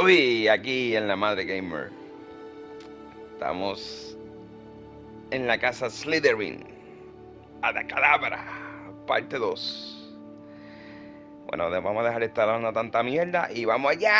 Uy, aquí en la Madre Gamer. Estamos en la casa Slytherin. Cadabra, parte 2. Bueno, vamos a dejar de estar hablando tanta mierda y vamos allá.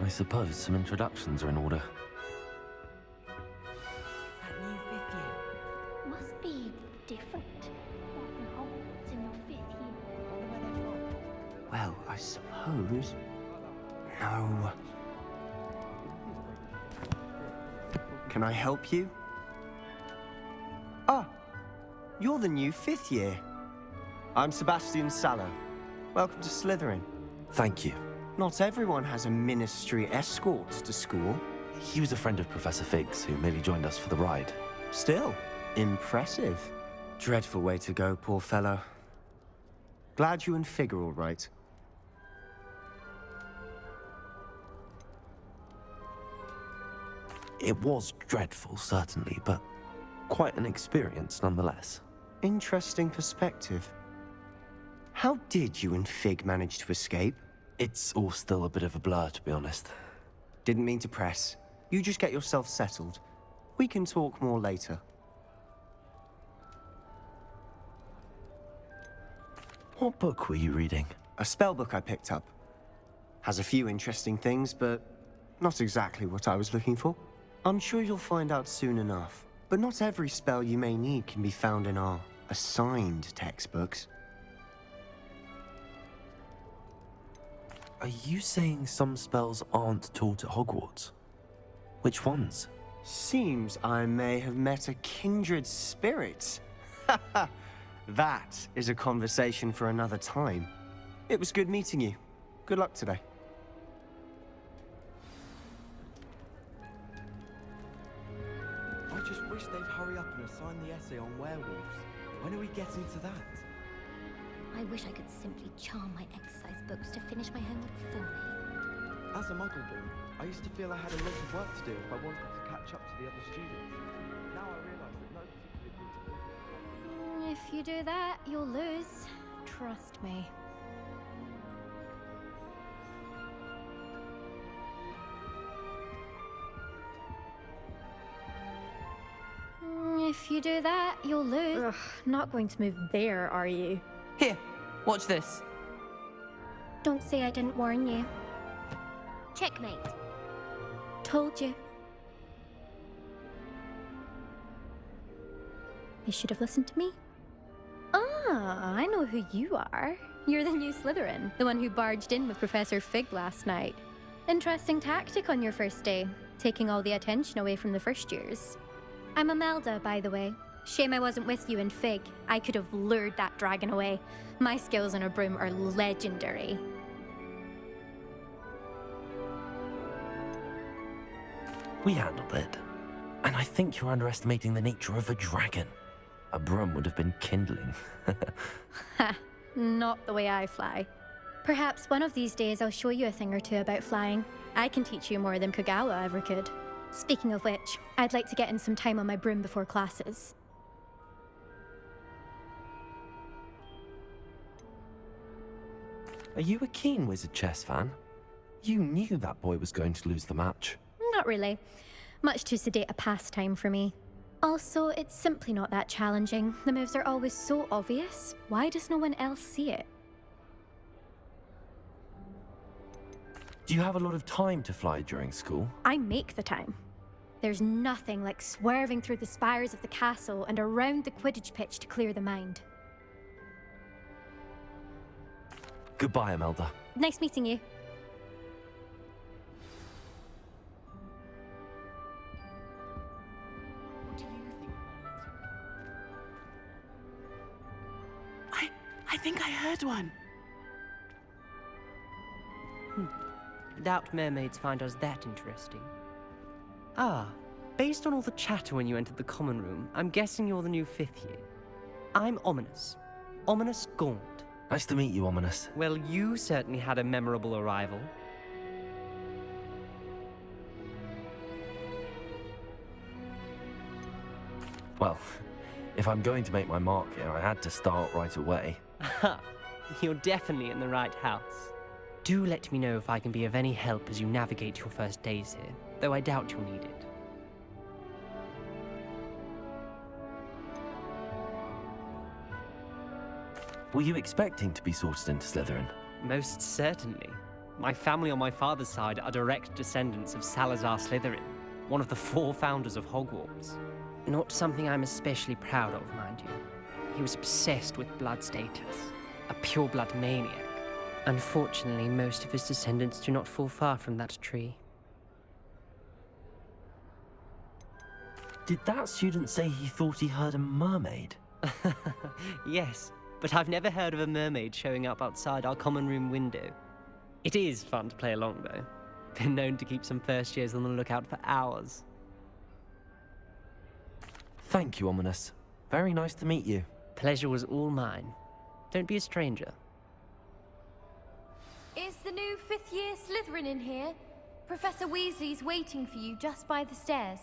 I suppose some introductions are in order. That new fifth year. Must be different. Starting Hogwarts in your 5th year. Wonder where they're from. Well, I suppose. No. Can I help you? Ah, you're the new 5th year. I'm Sebastian Sallow. Welcome to Slytherin. Thank you. Not everyone has a ministry escort to school. He was a friend of Professor Fig's who merely joined us for the ride. Still, impressive. Dreadful way to go, poor fellow. Glad you and Fig are all right. It was dreadful, certainly, but quite an experience nonetheless. Interesting perspective. How did you and Fig manage to escape? It's all still a bit of a blur, to be honest. Didn't mean to press. You just get yourself settled. We can talk more later. What book were you reading? A spell book I picked up. Has a few interesting things, but not exactly what I was looking for. I'm sure you'll find out soon enough. But not every spell you may need can be found in our assigned textbooks. Are you saying some spells aren't taught at Hogwarts? Which ones? Seems I may have met a kindred spirit. That is a conversation for another time. It was good meeting you. Good luck today. I just wish they'd hurry up and assign the essay on werewolves. When are we getting to that? I wish I could simply charm my exercise books to finish my homework for me. As a muggle boy, I used to feel I had a lot of work to do if I wanted to catch up to the other students. Now I realise that no particular group. If you do that, you'll lose. Trust me. If you do that, you'll lose. Ugh, not going to move there, are you? Here, watch this. Don't say I didn't warn you. Checkmate. Told you. They should have listened to me. Ah, I know who you are. You're the new Slytherin, the one who barged in with Professor Fig last night. Interesting tactic on your first day, taking all the attention away from the first years. I'm Imelda, by the way. Shame I wasn't with you and Fig. I could have lured that dragon away. My skills on a broom are legendary. We handled it. And I think you're underestimating the nature of a dragon. A broom would have been kindling. Ha, not the way I fly. Perhaps one of these days I'll show you a thing or two about flying. I can teach you more than Kogawa ever could. Speaking of which, I'd like to get in some time on my broom before classes. Are you a keen Wizard chess fan? You knew that boy was going to lose the match. Not really. Much too sedate a pastime for me. Also, it's simply not that challenging. The moves are always so obvious. Why does no one else see it? Do you have a lot of time to fly during school? I make the time. There's nothing like swerving through the spires of the castle and around the Quidditch pitch to clear the mind. Goodbye, Imelda. Nice meeting you. What do you think? I think I heard one. Doubt mermaids find us that interesting. Ah, based on all the chatter when you entered the common room, I'm guessing you're the new 5th year. I'm Ominous. Ominous Gaunt. Nice to meet you, Ominous. Well, you certainly had a memorable arrival. Well, if I'm going to make my mark here, I had to start right away. Aha, you're definitely in the right house. Do let me know if I can be of any help as you navigate your first days here, though I doubt you'll need it. Were you expecting to be sorted into Slytherin? Most certainly. My family on my father's side are direct descendants of Salazar Slytherin, one of the 4 founders of Hogwarts. Not something I'm especially proud of, mind you. He was obsessed with blood status, a pure-blood maniac. Unfortunately, most of his descendants do not fall far from that tree. Did that student say he thought he heard a mermaid? Yes, but I've never heard of a mermaid showing up outside our common room window. It is fun to play along, though. Been known to keep some first years on the lookout for hours. Thank you, Ominous. Very nice to meet you. Pleasure was all mine. Don't be a stranger. Is the new 5th year Slytherin in here? Professor Weasley's waiting for you just by the stairs.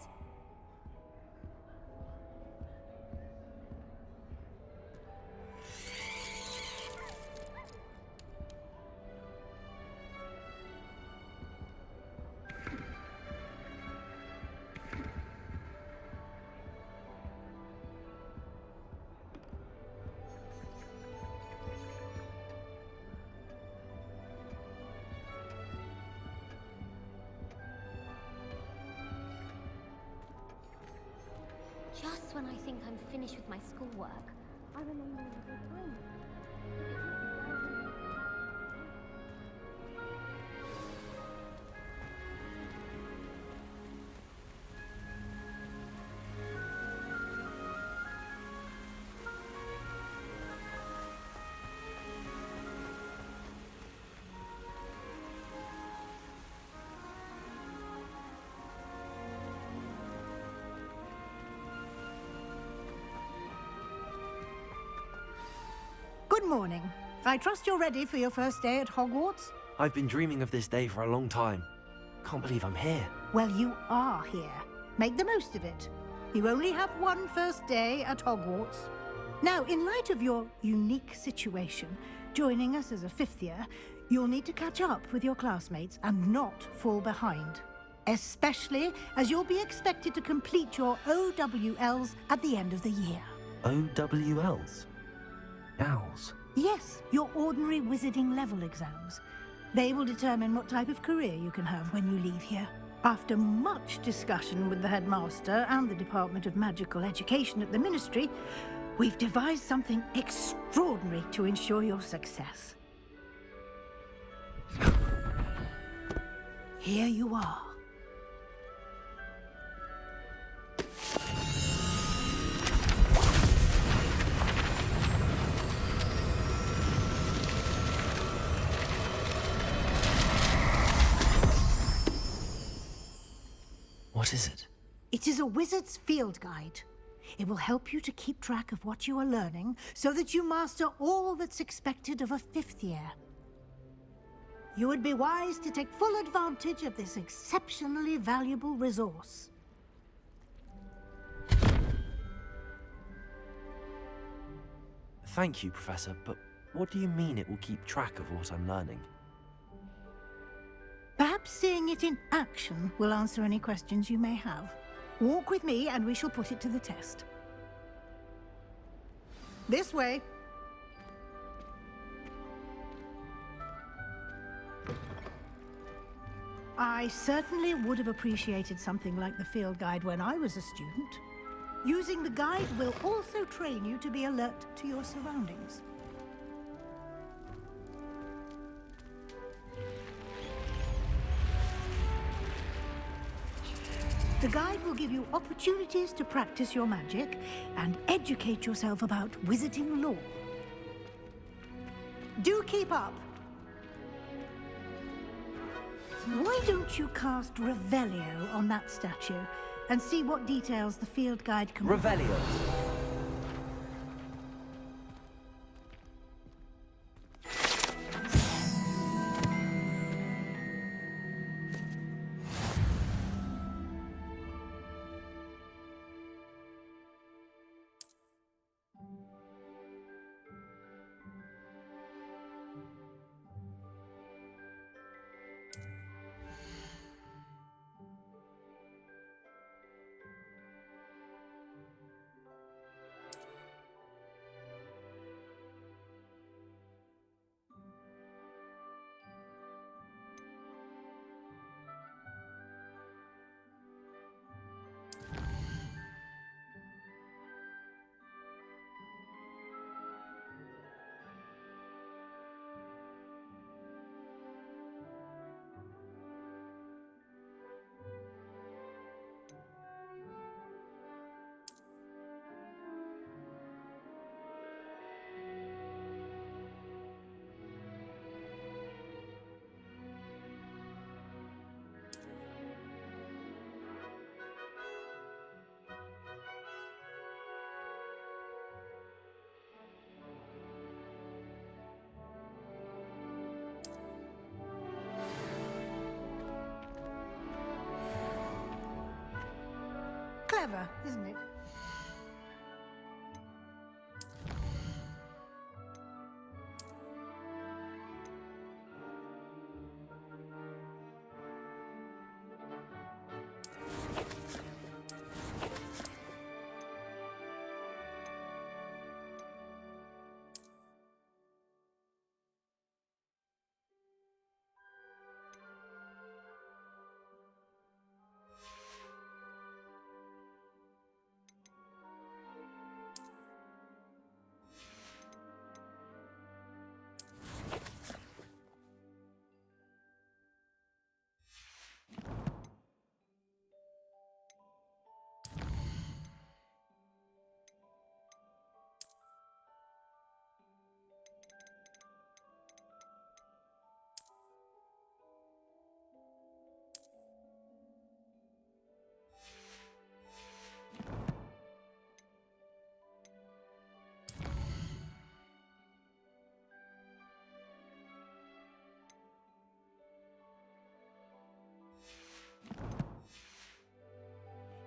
Just when I think I'm finished with my schoolwork, I remain a little time. Good morning. I trust you're ready for your first day at Hogwarts? I've been dreaming of this day for a long time. Can't believe I'm here. Well, you are here. Make the most of it. You only have one first day at Hogwarts. Now, in light of your unique situation, joining us as a 5th year, you'll need to catch up with your classmates and not fall behind. Especially as you'll be expected to complete your OWLs at the end of the year. OWLs? Owls? Yes, your ordinary wizarding level exams. They will determine what type of career you can have when you leave here. After much discussion with the headmaster and the Department of Magical Education at the Ministry, we've devised something extraordinary to ensure your success. Here you are. What is it? It is a wizard's field guide. It will help you to keep track of what you are learning so that you master all that's expected of a 5th year. You would be wise to take full advantage of this exceptionally valuable resource. Thank you, Professor, but what do you mean it will keep track of what I'm learning? Perhaps seeing it in action will answer any questions you may have. Walk with me and we shall put it to the test. This way. I certainly would have appreciated something like the field guide when I was a student. Using the guide will also train you to be alert to your surroundings. The guide will give you opportunities to practice your magic and educate yourself about wizarding lore. Do keep up! Why don't you cast Revelio on that statue and see what details the field guide can provide? Revelio. Clever, isn't it?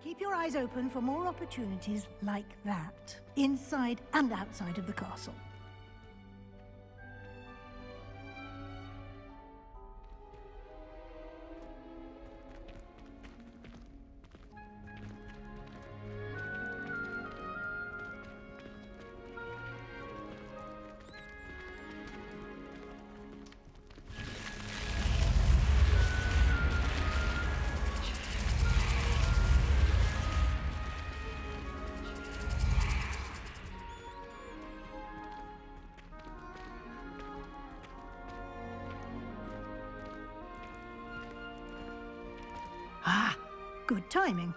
Keep your eyes open for more opportunities like that, inside and outside of the castle. Ah, good timing.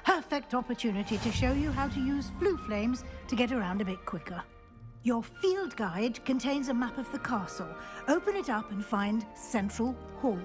Perfect opportunity to show you how to use flue flames to get around a bit quicker. Your field guide contains a map of the castle. Open it up and find Central Hall.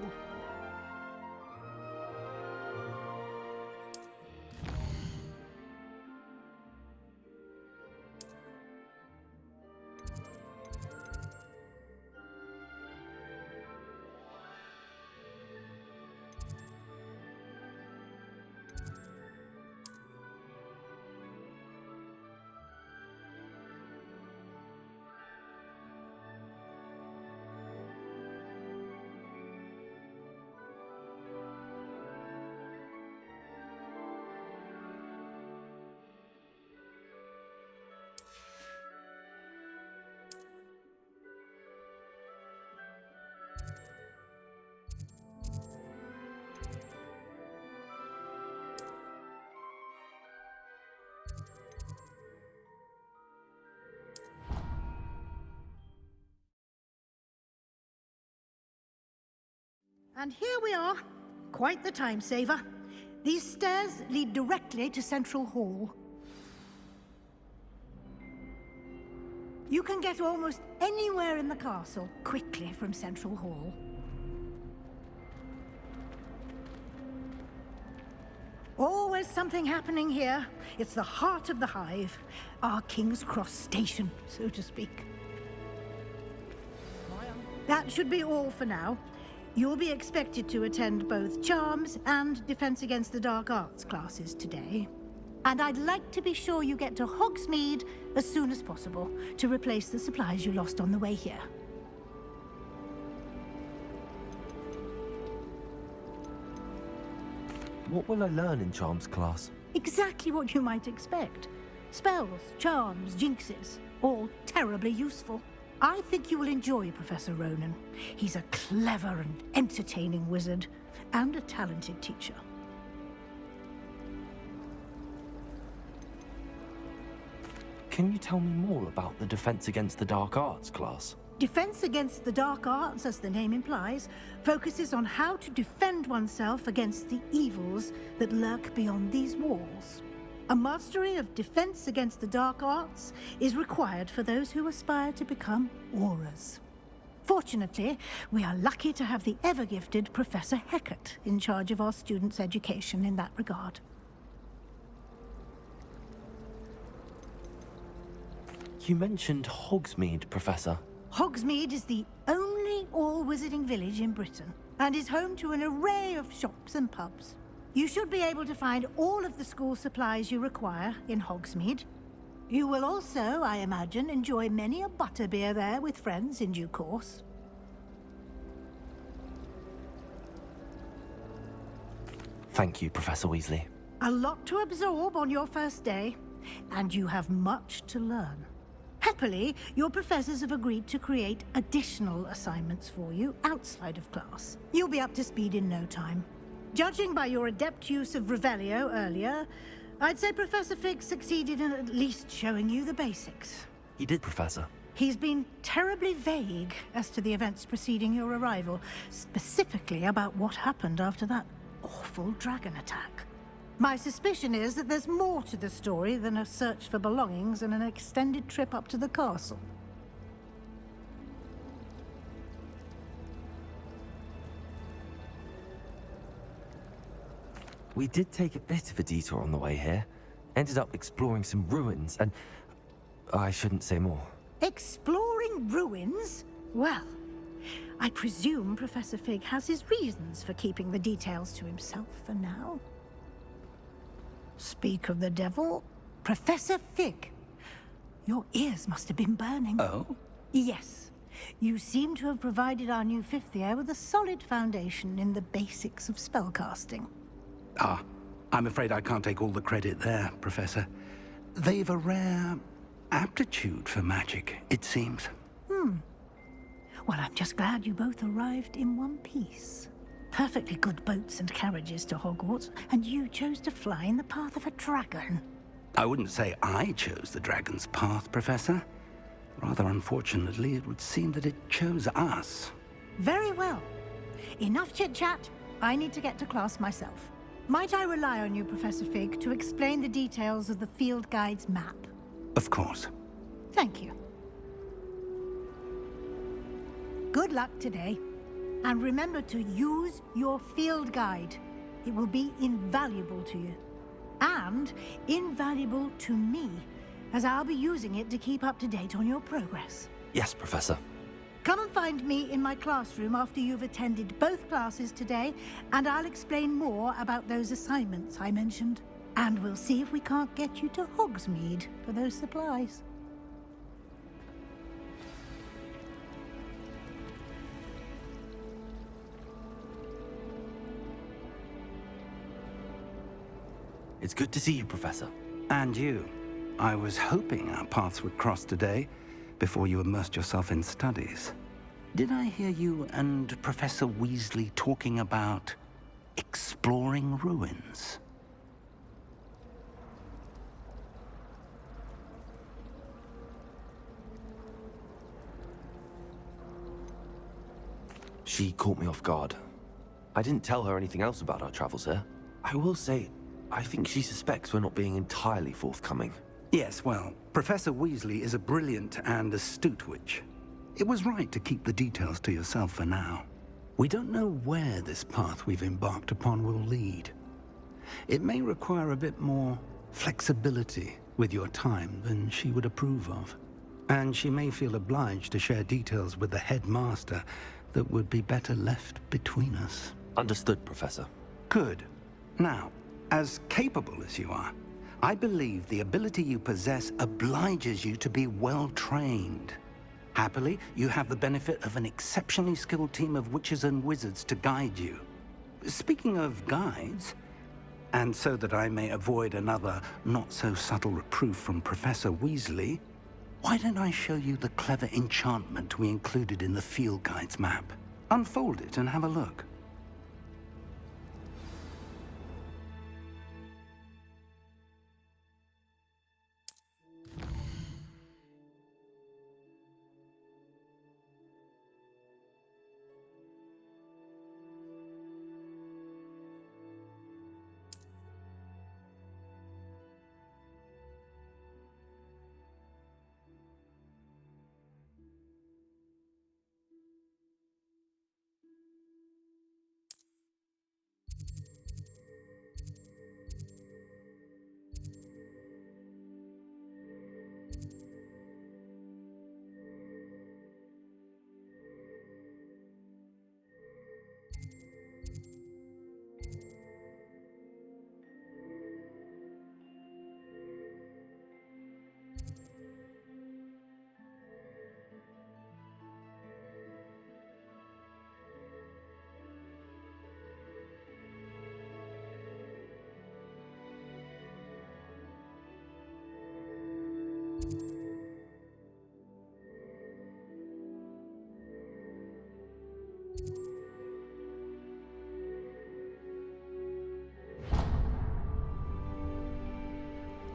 And here we are. Quite the time saver. These stairs lead directly to Central Hall. You can get almost anywhere in the castle quickly from Central Hall. Always something happening here. It's the heart of the hive. Our King's Cross station, so to speak. That should be all for now. You'll be expected to attend both Charms and Defense Against the Dark Arts classes today. And I'd like to be sure you get to Hogsmeade as soon as possible to replace the supplies you lost on the way here. What will I learn in Charms class? Exactly what you might expect. Spells, charms, jinxes, all terribly useful. I think you will enjoy Professor Ronan. He's a clever and entertaining wizard, and a talented teacher. Can you tell me more about the Defense Against the Dark Arts class? Defense Against the Dark Arts, as the name implies, focuses on how to defend oneself against the evils that lurk beyond these walls. A mastery of Defense Against the Dark Arts is required for those who aspire to become Aurors. Fortunately, we are lucky to have the ever-gifted Professor Hecat in charge of our students' education in that regard. You mentioned Hogsmeade, Professor. Hogsmeade is the only all-wizarding village in Britain, and is home to an array of shops and pubs. You should be able to find all of the school supplies you require in Hogsmeade. You will also, I imagine, enjoy many a butterbeer there with friends in due course. Thank you, Professor Weasley. A lot to absorb on your first day, and you have much to learn. Happily, your professors have agreed to create additional assignments for you outside of class. You'll be up to speed in no time. Judging by your adept use of Revelio earlier, I'd say Professor Fig succeeded in at least showing you the basics. He did, Professor. He's been terribly vague as to the events preceding your arrival, specifically about what happened after that awful dragon attack. My suspicion is that there's more to the story than a search for belongings and an extended trip up to the castle. We did take a bit of a detour on the way here. Ended up exploring some ruins and... I shouldn't say more. Exploring ruins? Well, I presume Professor Fig has his reasons for keeping the details to himself for now. Speak of the devil, Professor Fig. Your ears must have been burning. Oh? Yes. You seem to have provided our new fifth year with a solid foundation in the basics of spellcasting. Ah, I'm afraid I can't take all the credit there, Professor. They've a rare aptitude for magic, it seems. Well, I'm just glad you both arrived in one piece. Perfectly good boats and carriages to Hogwarts, and you chose to fly in the path of a dragon. I wouldn't say I chose the dragon's path, Professor. Rather unfortunately, it would seem that it chose us. Very well. Enough chit-chat. I need to get to class myself. Might I rely on you, Professor Fig, to explain the details of the field guide's map? Of course. Thank you. Good luck today. And remember to use your field guide. It will be invaluable to you. And invaluable to me, as I'll be using it to keep up to date on your progress. Yes, Professor. Come and find me in my classroom after you've attended both classes today, and I'll explain more about those assignments I mentioned. And we'll see if we can't get you to Hogsmeade for those supplies. It's good to see you, Professor. And you. I was hoping our paths would cross today, before you immersed yourself in studies. Did I hear you and Professor Weasley talking about exploring ruins? She caught me off guard. I didn't tell her anything else about our travels here. I will say, I think she suspects we're not being entirely forthcoming. Yes, well, Professor Weasley is a brilliant and astute witch. It was right to keep the details to yourself for now. We don't know where this path we've embarked upon will lead. It may require a bit more flexibility with your time than she would approve of. And she may feel obliged to share details with the headmaster that would be better left between us. Understood, Professor. Good. Now, as capable as you are, I believe the ability you possess obliges you to be well-trained. Happily, you have the benefit of an exceptionally skilled team of witches and wizards to guide you. Speaking of guides, and so that I may avoid another not-so-subtle reproof from Professor Weasley, why don't I show you the clever enchantment we included in the field guide's map? Unfold it and have a look.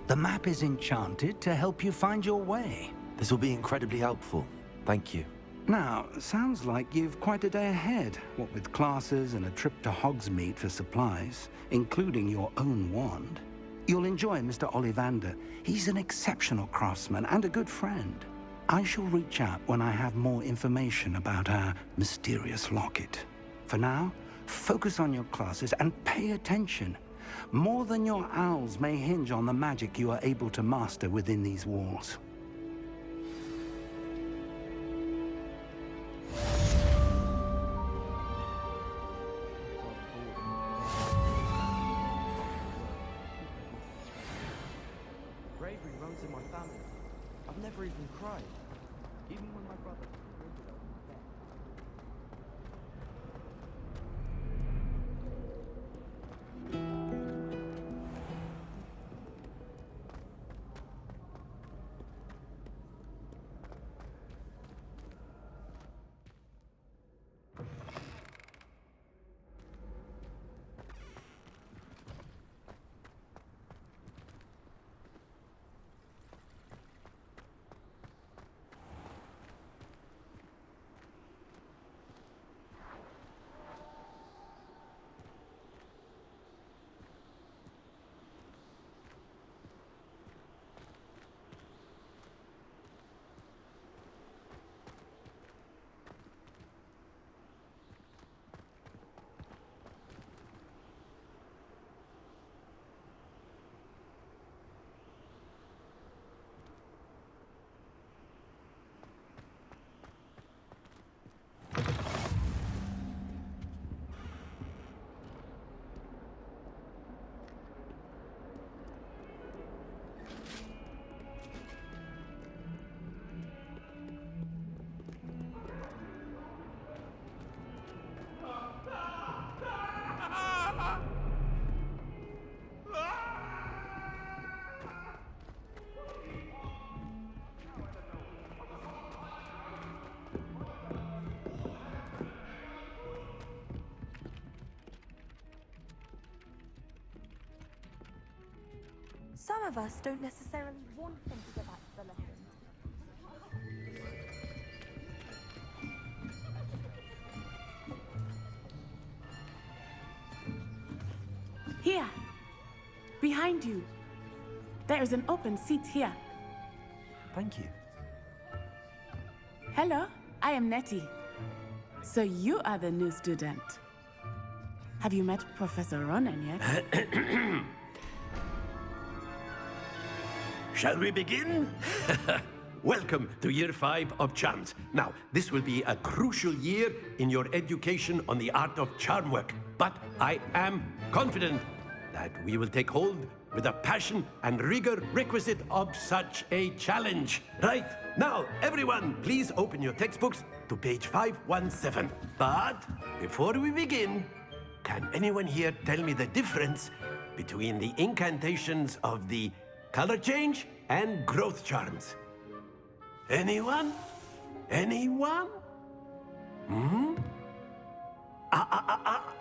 The map is enchanted to help you find your way. This will be incredibly helpful. Thank you. Now, sounds like you've quite a day ahead, what with classes and a trip to Hogsmeade for supplies, including your own wand. You'll enjoy Mr. Ollivander. He's an exceptional craftsman and a good friend. I shall reach out when I have more information about our mysterious locket. For now, focus on your classes and pay attention. More than your owls may hinge on the magic you are able to master within these walls. Bravery runs in my family. I've never even cried. Even when my brother... Some of us don't necessarily want them to go back to the lesson. Here. Behind you. There is an open seat here. Thank you. Hello, I am Nettie. So you are the new student. Have you met Professor Ronan yet? Shall we begin? Welcome to Year 5 of Charms. Now, this will be a crucial year in your education on the art of charm work. But I am confident that we will take hold with the passion and rigor requisite of such a challenge. Right, now, everyone, please open your textbooks to page 517. But before we begin, can anyone here tell me the difference between the incantations of the color change and growth charms? Anyone? Anyone?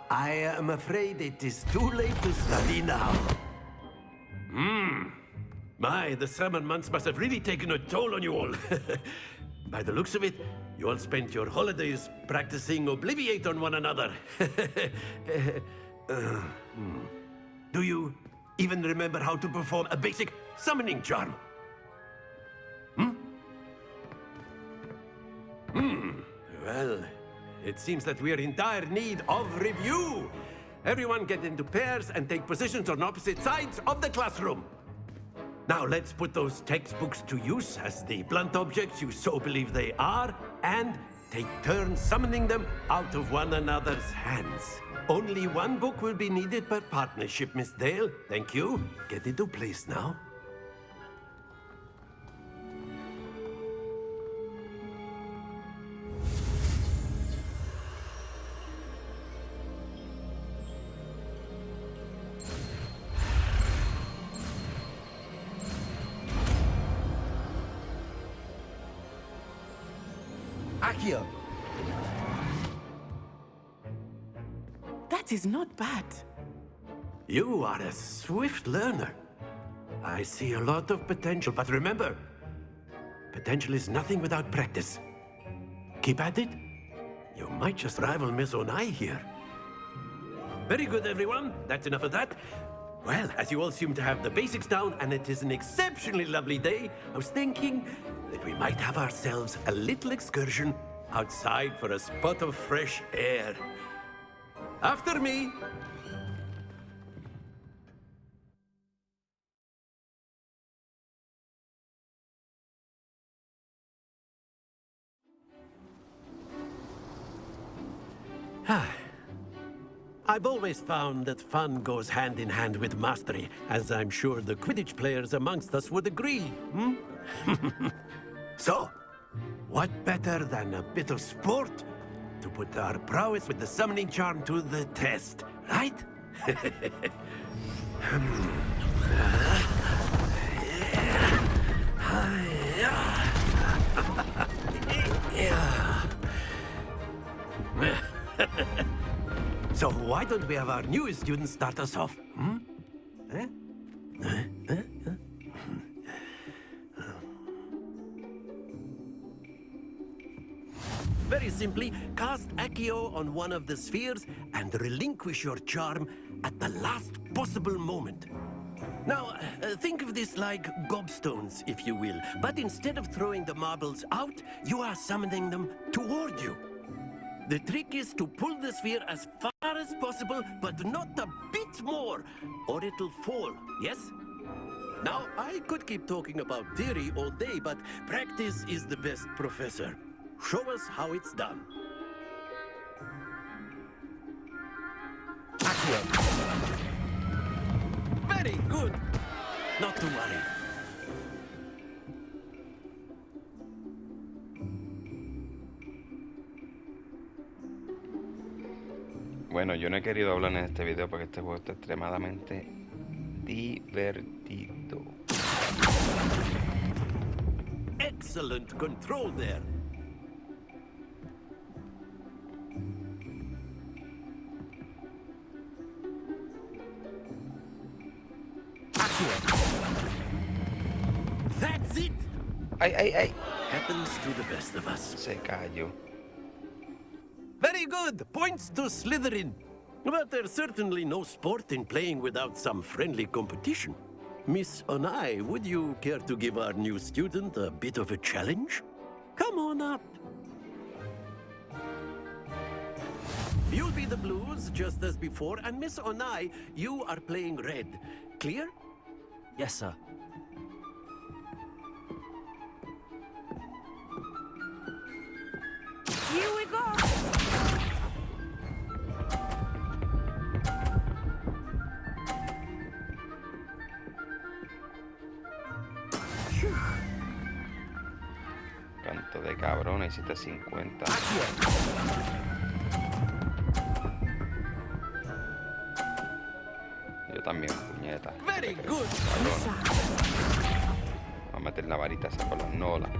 I am afraid it is too late to study now. My, the summer months must have really taken a toll on you all. By the looks of it, you all spent your holidays practicing Obliviate on one another. Do you even remember how to perform a basic summoning charm? Well, it seems that we are in dire need of review. Everyone get into pairs and take positions on opposite sides of the classroom. Now let's put those textbooks to use as the blunt objects you so believe they are, and take turns summoning them out of one another's hands. Only one book will be needed per partnership, Miss Dale. Thank you. Get into place now. Accio! That is not bad. You are a swift learner. I see a lot of potential, but remember, potential is nothing without practice. Keep at it. You might just rival Miss Onai here. Very good, everyone. That's enough of that. Well, as you all seem to have the basics down, and it is an exceptionally lovely day, I was thinking that we might have ourselves a little excursion outside for a spot of fresh air. After me! I've always found that fun goes hand in hand with mastery, as I'm sure the Quidditch players amongst us would agree, So, what better than a bit of sport to put our prowess with the summoning charm to the test, right? So why don't we have our newest student start us off? Very simply, cast Accio on one of the spheres and relinquish your charm at the last possible moment. Now, think of this like gobstones, if you will. But instead of throwing the marbles out, you are summoning them toward you. The trick is to pull the sphere as far as possible, but not a bit more, or it'll fall, yes? Now, I could keep talking about theory all day, but practice is the best professor. Show us how it's done. Accio. Very good. Not to worry. Bueno, yo no he querido hablar en este video porque este juego está extremadamente divertido. Excellent control there. That's it. Ay. Happens to the best of us. Se cayó. Very good. Points to Slytherin. But there's certainly no sport in playing without some friendly competition. Miss Onai, would you care to give our new student a bit of a challenge? Come on up. You'll be the blues, just as before, and Miss Onai, you are playing red. Clear? Yes, sir. Here we go! Canto de cabrón, hiciste 50. Yo también, puñeta. Very good. Vamos a meter la varita esa por las nolas.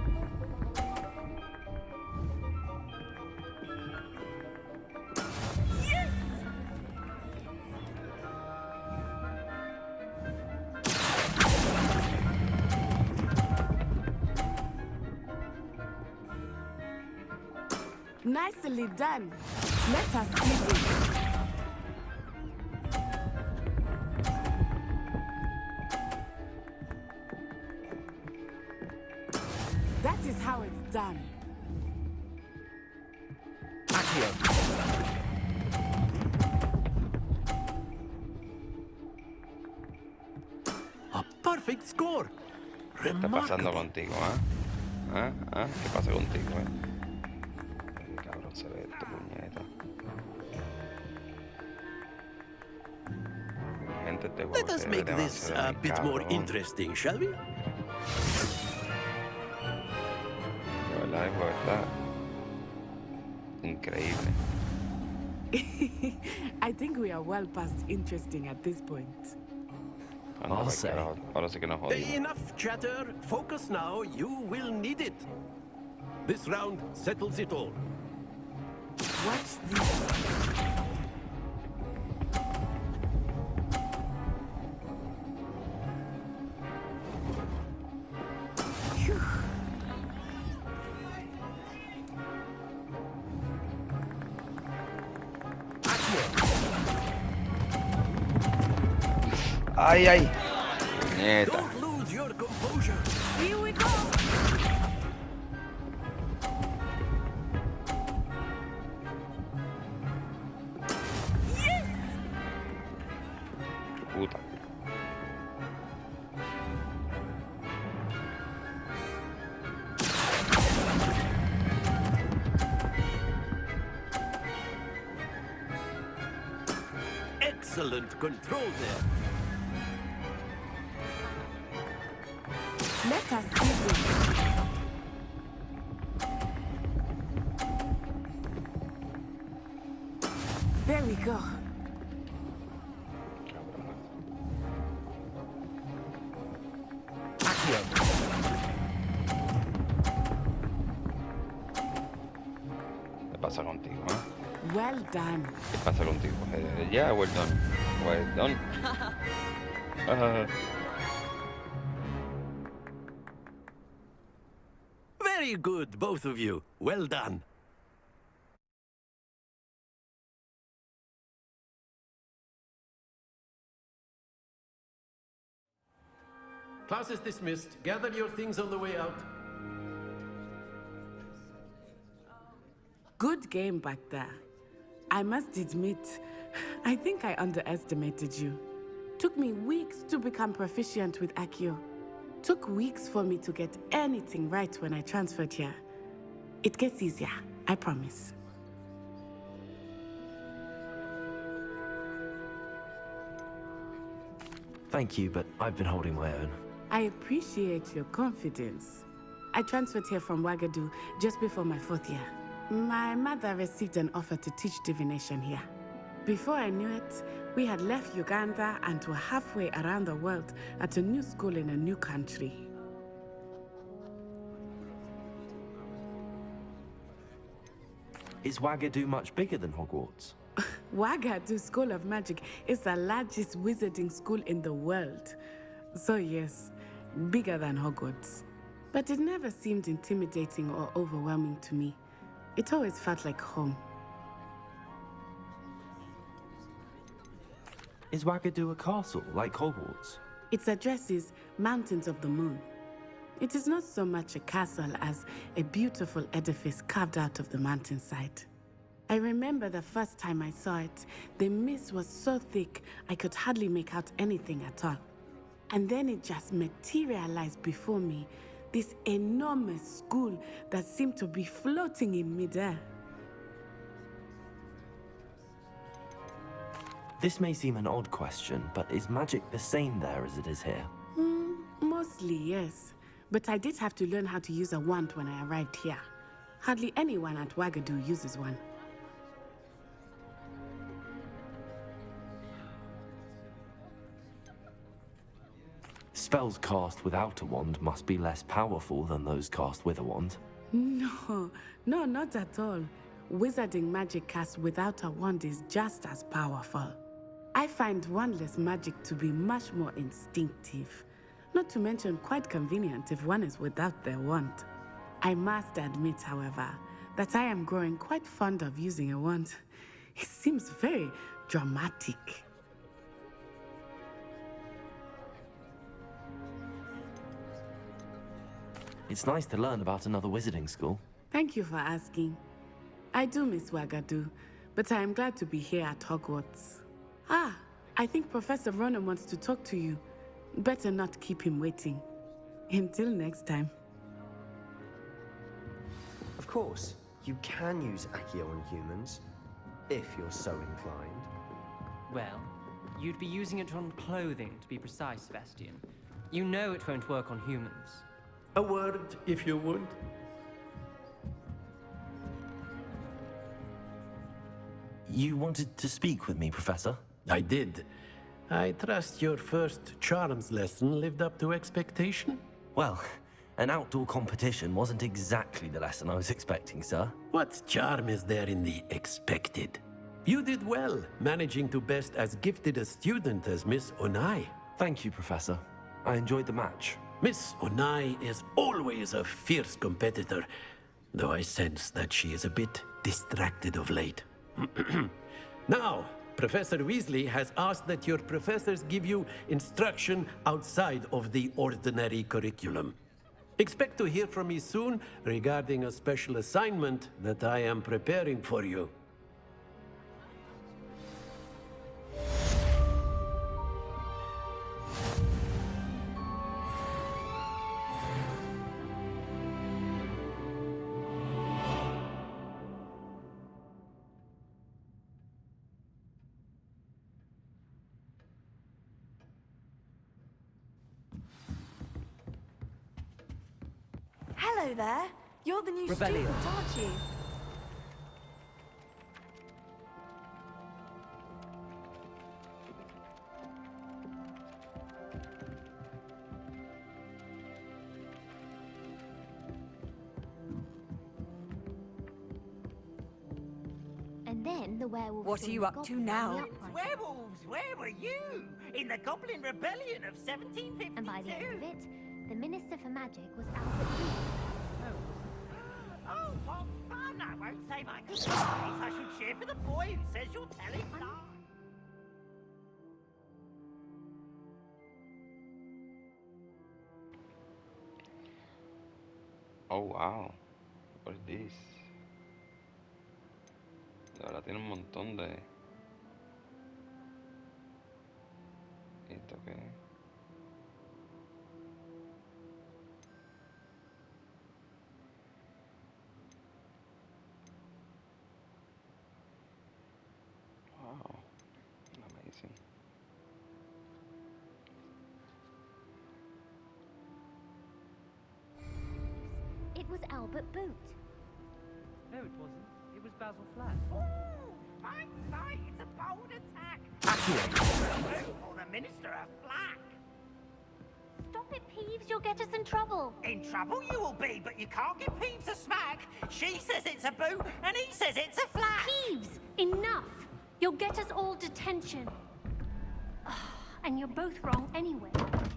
Nicely done. Let us see this. That is how it's done. Accio. A perfect score. ¿Qué está pasando contigo, ¿Qué pasa contigo, Qué cabrón se ve esto, puñeta. Gente, este juego Let us se ve make this demasiado a bit more cabrón. interesting, shall we? De verdad, el juego está increíble. I think we are well past interesting at this point. Anda, I'll pa'l say. carajo. Ahora sí que nos jodimos. Enough chatter. Focus now. You will need it. This round settles it all. Watch this. ¡Ay, ay! Puñeta. Don't lose your composure. Here we go. Puta. Excellent control there. Let us see this. There we go. ¿Qué pasa contigo, Well done. ¿Qué pasa contigo? Yeah, well done. Well done. Very good, both of you. Well done. Class is dismissed. Gather your things on the way out. Good game back there. I must admit, I think I underestimated you. Took me weeks to become proficient with Accio. Took weeks for me to get anything right when I transferred here. It gets easier, I promise. Thank you, but I've been holding my own. I appreciate your confidence. I transferred here from Ouagadougou just before my 4th year. My mother received an offer to teach divination here. Before I knew it, we had left Uganda and were halfway around the world at a new school in a new country. Is Ouagadougou much bigger than Hogwarts? Ouagadougou School of Magic is the largest wizarding school in the world. So yes, bigger than Hogwarts. But it never seemed intimidating or overwhelming to me. It always felt like home. Is Wagadu a castle, like Hogwarts? Its address is Mountains of the Moon. It is not so much a castle as a beautiful edifice carved out of the mountainside. I remember the first time I saw it, the mist was so thick I could hardly make out anything at all. And then it just materialized before me, this enormous school that seemed to be floating in midair. This may seem an odd question, but is magic the same there as it is here? Mostly, yes. But I did have to learn how to use a wand when I arrived here. Hardly anyone at Wagadu uses one. Spells cast without a wand must be less powerful than those cast with a wand. No, not at all. Wizarding magic cast without a wand is just as powerful. I find wandless magic to be much more instinctive. Not to mention quite convenient if one is without their wand. I must admit, however, that I am growing quite fond of using a wand. It seems very dramatic. It's nice to learn about another wizarding school. Thank you for asking. I do miss Wagadu, but I am glad to be here at Hogwarts. I think Professor Ronan wants to talk to you. Better not keep him waiting. Until next time. Of course, you can use Accio on humans, if you're so inclined. Well, you'd be using it on clothing, to be precise, Sebastian. You know it won't work on humans. A word, if you would. You wanted to speak with me, Professor? I did. I trust your first charms lesson lived up to expectation? Well, an outdoor competition wasn't exactly the lesson I was expecting, sir. What charm is there in the expected? You did well, managing to best as gifted a student as Miss Onai. Thank you, Professor. I enjoyed the match. Miss Onai is always a fierce competitor, though I sense that she is a bit distracted of late. Now, Professor Weasley has asked that your professors give you instruction outside of the ordinary curriculum. Expect to hear from me soon regarding a special assignment that I am preparing for you. Hello there. You're the new Rebellion. student, aren't you? And then the werewolf. What are you up to now? Werewolves, where were you? In the Goblin Rebellion of 1752. And by the end of it, the Minister for Magic was Albert Lee. Oh, what fun! I won't say my goodbyes. I should cheer for the boy who says you're telling lies. Oh, wow. What is this? De verdad tiene un montón de... ¿Esto qué es? Wow. Amazing. It was Albert Boot. No, it wasn't. It was Basil Flat. Ooh, fight! It's a bold attack. Or the Minister of Flack. Stop it, Peeves. You'll get us in trouble. In trouble you will be, but you can't give Peeves a smack. She says it's a boot, and he says it's a flack. Peeves, enough. You'll get us all detention. And you're both wrong anyway.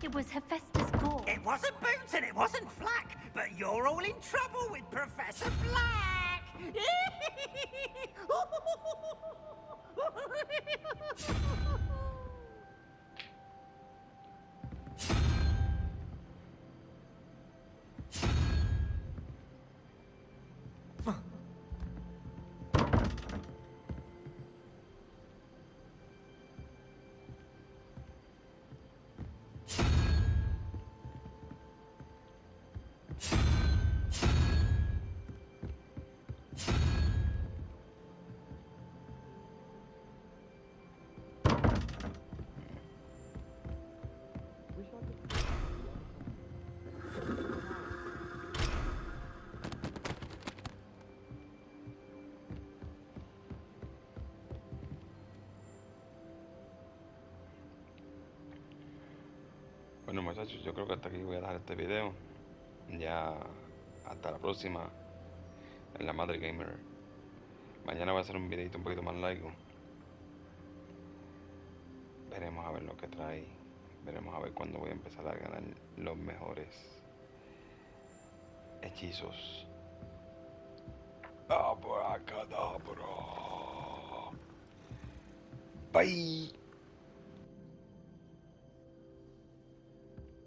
It was Hephaestus Gore. It wasn't Boot and it wasn't Flack, but you're all in trouble with Professor Flack. Bueno, muchachos, yo creo que hasta aquí voy a dejar este video. Ya hasta la próxima en la Madre Gamer. Mañana va a ser un videito un poquito más largo. Veremos a ver lo que trae. Veremos a ver cuándo voy a empezar a ganar los mejores hechizos. Abracadabra. Bye.